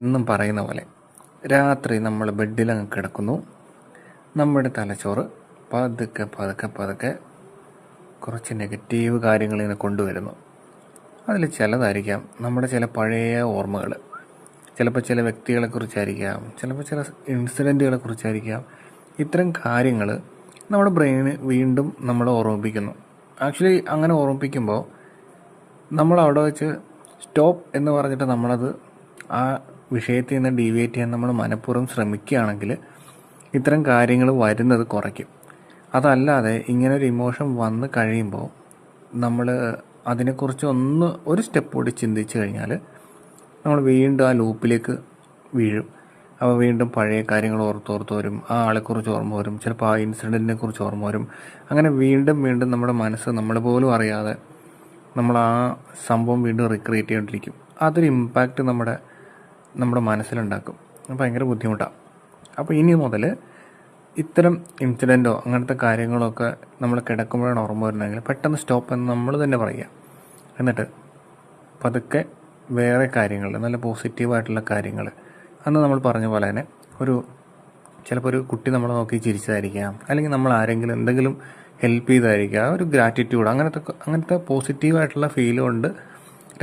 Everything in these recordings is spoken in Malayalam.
എന്നും പറയുന്ന പോലെ രാത്രി നമ്മൾ ബെഡിലങ്ങ് കിടക്കുന്നു. നമ്മുടെ തലച്ചോറ് പതുക്കെ പതുക്കെ പതുക്കെ കുറച്ച് നെഗറ്റീവ് കാര്യങ്ങളിങ്ങനെ കൊണ്ടുവരുന്നു. അതിൽ ചിലതായിരിക്കാം നമ്മുടെ ചില പഴയ ഓർമ്മകൾ, ചിലപ്പോൾ ചില വ്യക്തികളെക്കുറിച്ചായിരിക്കാം, ചിലപ്പോൾ ചില ഇൻസിഡൻറ്റുകളെ കുറിച്ചായിരിക്കാം. ഇത്തരം കാര്യങ്ങൾ നമ്മുടെ ബ്രെയിന് വീണ്ടും നമ്മളെ ഓർമ്മിപ്പിക്കുന്നു. ആക്ച്വലി അങ്ങനെ ഓർമ്മിപ്പിക്കുമ്പോൾ നമ്മൾ അവിടെ വെച്ച് സ്റ്റോപ്പ് എന്ന് പറഞ്ഞിട്ട് നമ്മളത് ആ വിഷയത്തിൽ നിന്ന് ഡീവിയേറ്റ് ചെയ്യാൻ നമ്മൾ മനഃപൂർവ്വം ശ്രമിക്കുകയാണെങ്കിൽ ഇത്തരം കാര്യങ്ങൾ വരുന്നത് കുറയ്ക്കും. അതല്ലാതെ ഇങ്ങനൊരു ഇമോഷൻ വന്ന് കഴിയുമ്പോൾ നമ്മൾ അതിനെക്കുറിച്ച് ഒരു സ്റ്റെപ്പ് കൂടി ചിന്തിച്ച് കഴിഞ്ഞാൽ നമ്മൾ വീണ്ടും ആ ലൂപ്പിലേക്ക് വീഴും. അപ്പോൾ വീണ്ടും പഴയ കാര്യങ്ങൾ ഓർത്തോർത്ത് വരും, ആ ആളെക്കുറിച്ച് ഓർമ്മ വരും, ചിലപ്പോൾ ആ ഇൻസിഡൻറ്റിനെ കുറിച്ച് ഓർമ്മ വരും. അങ്ങനെ വീണ്ടും വീണ്ടും നമ്മുടെ മനസ്സ് നമ്മൾ പോലും അറിയാതെ നമ്മൾ ആ സംഭവം വീണ്ടും റിക്രിയേറ്റ് ചെയ്തുകൊണ്ടിരിക്കും. അതൊരു ഇമ്പാക്റ്റ് നമ്മുടെ മനസ്സിലുണ്ടാക്കും. ഭയങ്കര ബുദ്ധിമുട്ടാണ്. അപ്പോൾ ഇനി മുതൽ ഇത്തരം ഇൻസിഡൻറ്റോ അങ്ങനത്തെ കാര്യങ്ങളൊക്കെ നമ്മൾ കിടക്കുമ്പോഴാണ് ഓർമ്മ വരുന്നതെങ്കിൽ പെട്ടെന്ന് സ്റ്റോപ്പ് എന്ന് നമ്മൾ തന്നെ പറയുക. എന്നിട്ട് പതുക്കെ വേറെ കാര്യങ്ങൾ, നല്ല പോസിറ്റീവായിട്ടുള്ള കാര്യങ്ങൾ, അന്ന് നമ്മൾ പറഞ്ഞ പോലെ തന്നെ ചിലപ്പോൾ ഒരു കുട്ടി നമ്മളെ നോക്കി ചിരിച്ചതായിരിക്കാം, അല്ലെങ്കിൽ നമ്മൾ ആരെങ്കിലും എന്തെങ്കിലും ഹെൽപ്പ് ചെയ്തായിരിക്കാം, ഒരു ഗ്രാറ്റിറ്റ്യൂഡ്, അങ്ങനത്തെ പോസിറ്റീവായിട്ടുള്ള ഫീൽ കൊണ്ട്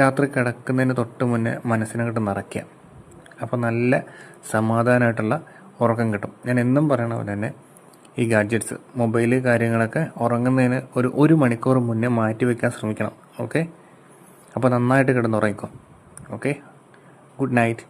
രാത്രി കിടക്കുന്നതിന് തൊട്ട് മുന്നേ മനസ്സിനങ്ങോട്ട് നിറയ്ക്കുക. അപ്പോൾ നല്ല സമാധാനമായിട്ടുള്ള ഉറക്കം കിട്ടും. ഞാൻ എന്നും പറയണ പോലെ തന്നെ ഈ ഗാഡ്ജറ്റ്സ്, മൊബൈൽ കാര്യങ്ങളൊക്കെ ഉറങ്ങുന്നതിന് ഒരു മണിക്കൂർ മുന്നേ മാറ്റി വയ്ക്കാൻ ശ്രമിക്കണം. ഓക്കെ, അപ്പോൾ നന്നായിട്ട് കിടന്നുറങ്ങിക്കോ. Okay, good night.